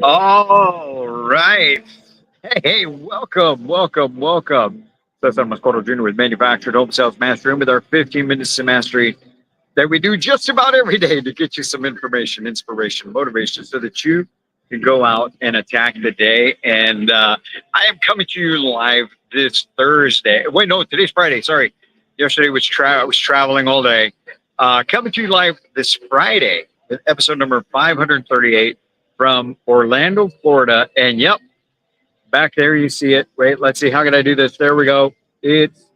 All right. Hey, welcome. Cesar Mascoro Jr. with Manufactured Home Sales Mastery with our 15 minutes to mastery that we do just about every day to get you some information, inspiration, motivation so that you can go out and attack the day. And I am coming to you live this Thursday. Wait, no, today's Friday. Sorry. Yesterday I was traveling all day. Coming to you live this Friday, episode number 538 from Orlando, Florida. And yep, back there you see it. Wait, let's see. How can I do this? There we go. It's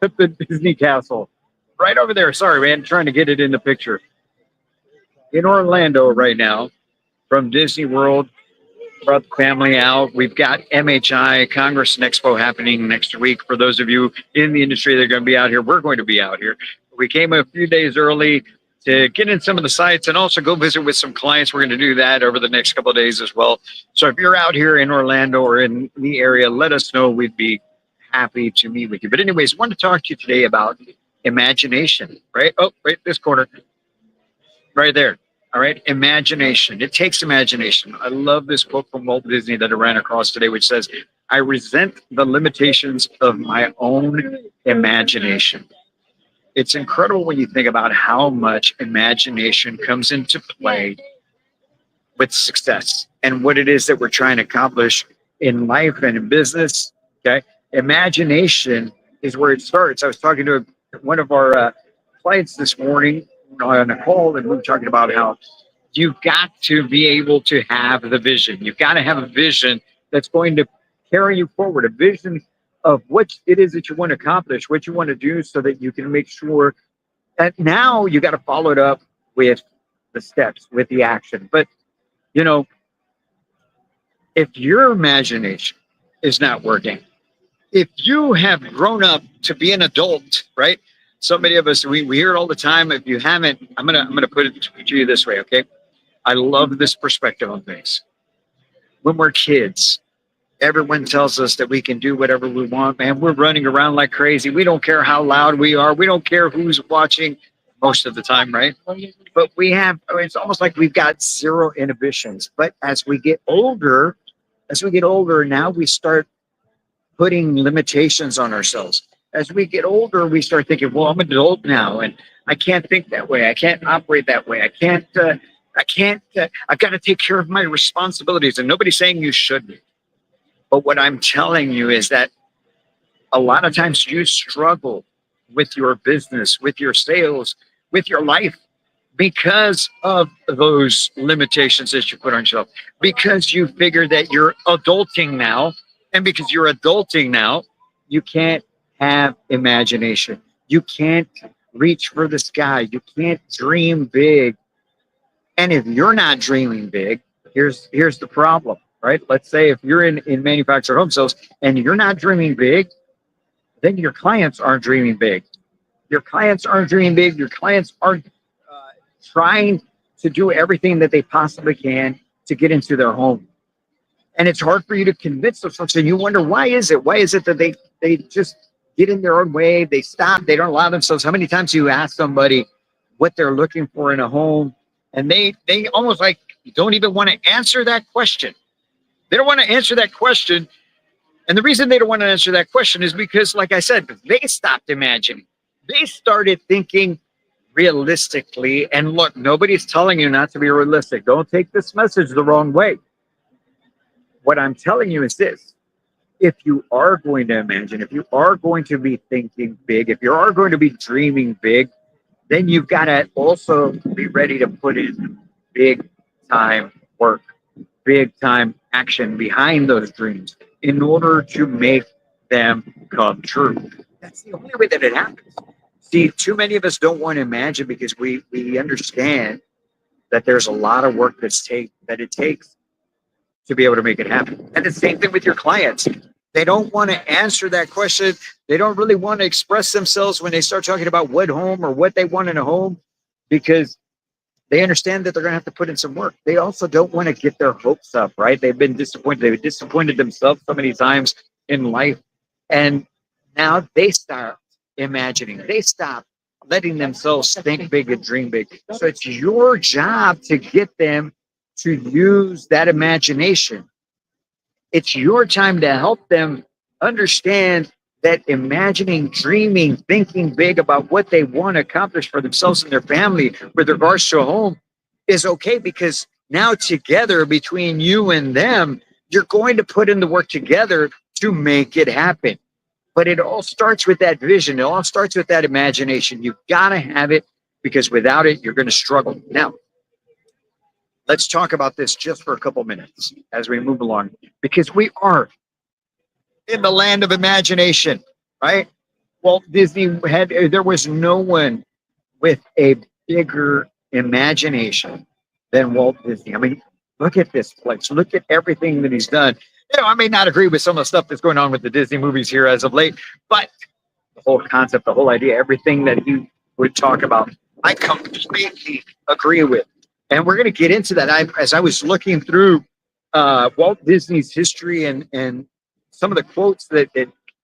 the Disney Castle right over there. Sorry, man. Trying to get it in the picture. In Orlando right now from Disney World. Brought the family out. We've got MHI Congress and Expo happening next week. For those of you in the industry that are going to be out here, we're going to be out here. We came a few days early to get in some of the sites and also go visit with some clients. We're going to do that over the next couple of days as well. So if you're out here in Orlando or in the area, let us know. We'd be happy to meet with you. But anyways, I want to talk to you today about imagination, right? Oh, right, this corner, right there. All right, imagination. It takes imagination. I love this quote from Walt Disney that I ran across today, which says, I resent the limitations of my own imagination. It's incredible when you think about how much imagination comes into play with success and what it is that we're trying to accomplish in life and in business. Okay. Imagination is where it starts. I was talking to one of our clients this morning on a call, and we were talking about how you've got to be able to have the vision. You've got to have a vision that's going to carry you forward, a vision of what it is that you want to accomplish, what you want to do, so that you can make sure that now you got to follow it up with the steps, with the action. But, you know, if your imagination is not working, if you have grown up to be an adult, right? So many of us, we hear it all the time. If you haven't, I'm gonna put it to you this way, okay? I love this perspective on things. When we're kids, everyone tells us that we can do whatever we want, man. We're running around like crazy. We don't care how loud we are. We don't care who's watching most of the time, right? But we have, I mean, it's almost like we've got zero inhibitions. But as we get older, now we start putting limitations on ourselves. As we get older, we start thinking, well, I'm an adult now and I can't think that way. I can't operate that way. I've got to take care of my responsibilities. And nobody's saying you shouldn't. But what I'm telling you is that a lot of times you struggle with your business, with your sales, with your life because of those limitations that you put on yourself, because you figure that you're adulting now. And because you're adulting now, you can't have imagination. You can't reach for the sky. You can't dream big. And if you're not dreaming big, here's the problem, right? Let's say if you're in manufactured home sales and you're not dreaming big, then your clients aren't dreaming big. Your clients aren't dreaming big. Your clients aren't trying to do everything that they possibly can to get into their home. And it's hard for you to convince them something. And you wonder, why is it? Why is it that they just get in their own way? They stop. They don't allow themselves. How many times do you ask somebody what they're looking for in a home, and they almost like don't even want to answer that question. They don't want to answer that question. And the reason they don't want to answer that question is because, like I said, they stopped imagining. They started thinking realistically. And look, nobody's telling you not to be realistic. Don't take this message the wrong way. What I'm telling you is this. If you are going to imagine, if you are going to be thinking big, if you are going to be dreaming big, then you've got to also be ready to put in big time work, big time action behind those dreams in order to make them come true. That's the only way that it happens. See, too many of us don't want to imagine because we understand that there's a lot of work that it takes to be able to make it happen. And the same thing with your clients. They don't want to answer that question. They don't really want to express themselves when they start talking about what home or what they want in a home, because they understand that they're going to have to put in some work. They also don't want to get their hopes up, right? They've been disappointed. They've disappointed themselves so many times in life. And now they start imagining. They stop letting themselves think big and dream big. So it's your job to get them to use that imagination. It's your time to help them understand that imagining, dreaming, thinking big about what they want to accomplish for themselves and their family with regards to a home is okay, because now together between you and them, you're going to put in the work together to make it happen. But it all starts with that vision. It all starts with that imagination. You've got to have it, because without it, you're going to struggle. Now, let's talk about this just for a couple minutes as we move along, because we are in the land of imagination, right? Walt Disney there was no one with a bigger imagination than Walt Disney. I mean, look at this place. Look at everything that he's done. I may not agree with some of the stuff that's going on with the Disney movies here as of late, but the whole concept, the whole idea, everything that he would talk about, I completely agree with. And we're going to get into that. As I was looking through Walt Disney's history and some of the quotes that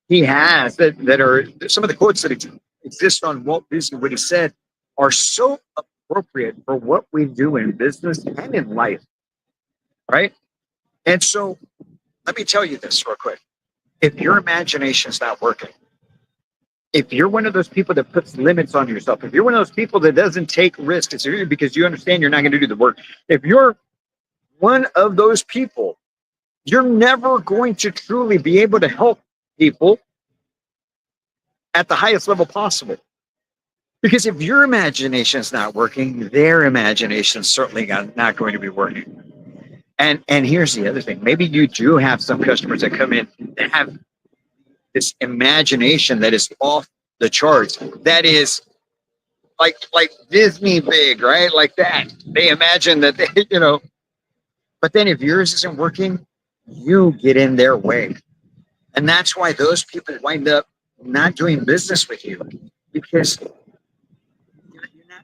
he has that are some of the quotes that exist on Walt Disney, what he said, are so appropriate for what we do in business and in life, right? And so let me tell you this real quick. If your imagination is not working, if you're one of those people that puts limits on yourself, if you're one of those people that doesn't take risks because you understand you're not going to do the work, if you're one of those people, you're never going to truly be able to help people at the highest level possible. Because if your imagination is not working, their imagination is certainly not going to be working. And here's the other thing. Maybe you do have some customers that come in that have this imagination that is off the charts. That is like Disney big, right? Like that. They imagine that but then if yours isn't working, you get in their way. And that's why those people wind up not doing business with you, because you're not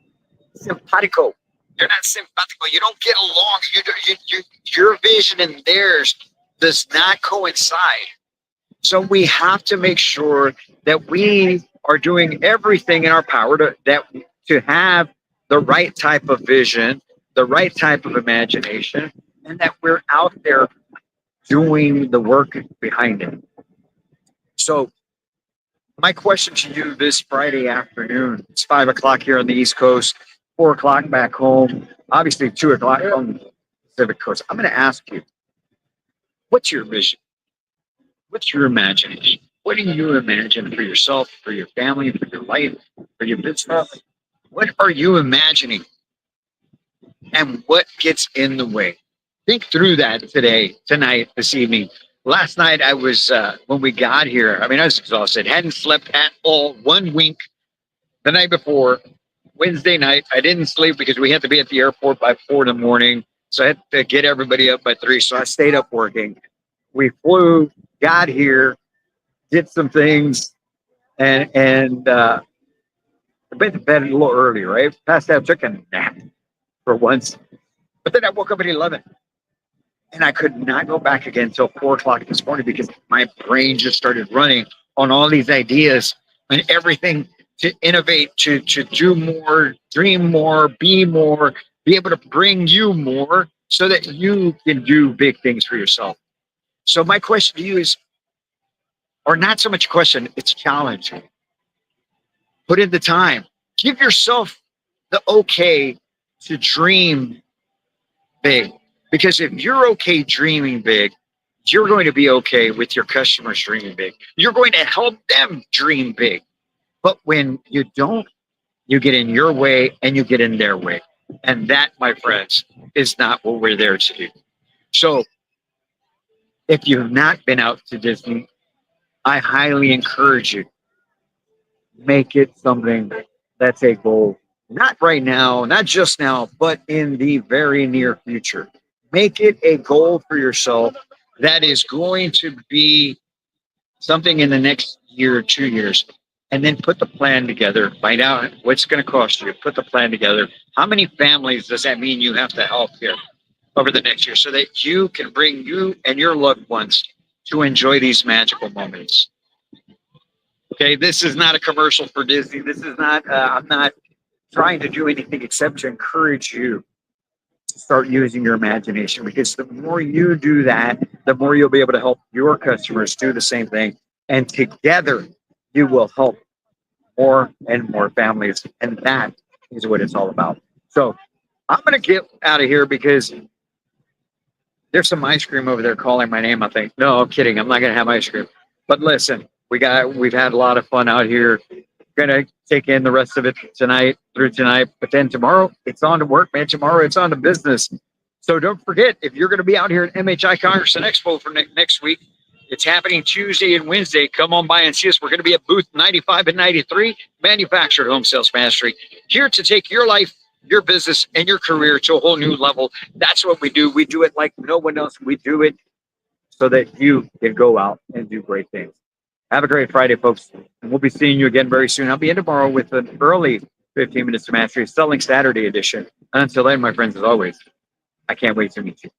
simpatico. You're not simpatico. You don't get along. Your vision and theirs does not coincide. So we have to make sure that we are doing everything in our power to have the right type of vision, the right type of imagination, and that we're out there doing the work behind it. So my question to you this Friday afternoon, it's 5 o'clock here on the East Coast, 4 o'clock back home, obviously 2 o'clock on the Pacific Coast. I'm going to ask you, what's your vision? What's your imagination? What do you imagine for yourself, for your family, for your life, for your business? What are you imagining? And what gets in the way? Think through that today, tonight, this evening. Last night, I was, when we got here, I was exhausted, hadn't slept at all, one wink. The night before, Wednesday night, I didn't sleep because we had to be at the airport by 4 in the morning. So I had to get everybody up by 3. So I stayed up working. We flew, got here, did some things, and I went to bed a little early, right? Passed out, took a nap for once. But then I woke up at 11. And I could not go back again until 4 o'clock this morning, because my brain just started running on all these ideas and everything to innovate, to do more, dream more, be able to bring you more so that you can do big things for yourself. So my question to you is, or not so much a question, it's a challenge. Put in the time. Give yourself the okay to dream big. Because if you're okay dreaming big, you're going to be okay with your customers dreaming big. You're going to help them dream big. But when you don't, you get in your way and you get in their way. And that, my friends, is not what we're there to do. So if you've not been out to Disney, I highly encourage you, make it something that's a goal. Not right now, not just now, but in the very near future. Make it a goal for yourself that is going to be something in the next year or 2 years. And then put the plan together. Find out what's going to cost you. Put the plan together. How many families does that mean you have to help here over the next year so that you can bring you and your loved ones to enjoy these magical moments? Okay, this is not a commercial for Disney. This is not, I'm not trying to do anything except to encourage you to start using your imagination, because the more you do that, the more you'll be able to help your customers do the same thing. And together, you will help more and more families. And that is what it's all about. So I'm going to get out of here because there's some ice cream over there calling my name, I think. No, I'm kidding. I'm not going to have ice cream. But listen, we've had a lot of fun out here. Gonna take in the rest of it through tonight, but then tomorrow it's on to work, man. Tomorrow it's on to business. So don't forget, if you're going to be out here at MHI Congress and Expo for next week, it's happening Tuesday and Wednesday. Come on by and see us. We're going to be at booth 95 and 93, Manufactured Home Sales Mastery, here to take your life, your business, and your career to a whole new level. That's what we do. We do it like no one else. We do it so that you can go out and do great things. Have a great Friday, folks. And we'll be seeing you again very soon. I'll be in tomorrow with an early 15 Minutes to Mastery Selling Saturday edition. And until then, my friends, as always, I can't wait to meet you.